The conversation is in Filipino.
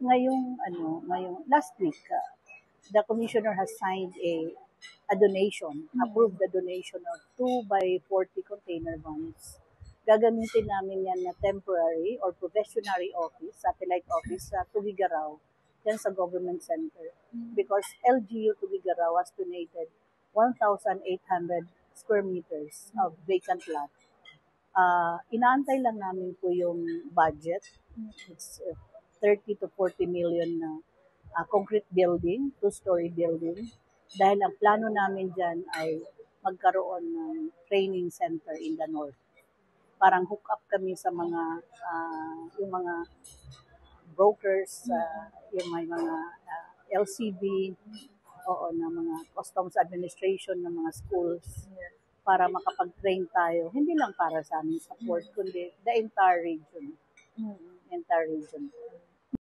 ngayong last week, the commissioner has signed a donation, approved the donation of 2 by 40 container vans. Gagamitin namin yan na temporary or probationary office, satellite office sa Tugigaraw, yan sa government center. Because LGU Tugigaraw has donated 1,800 square meters of vacant lot. Inaantay lang namin po yung budget. It's 30 to 40 million na concrete building, two-story building. Dahil ang plano namin dyan ay magkaroon ng training center in the north. Parang hook up kami sa yung mga brokers, yung may mga LCB, na mga customs administration ng mga schools para makapag-train tayo. Hindi lang para sa amin sa port, kundi the entire region. Entire region.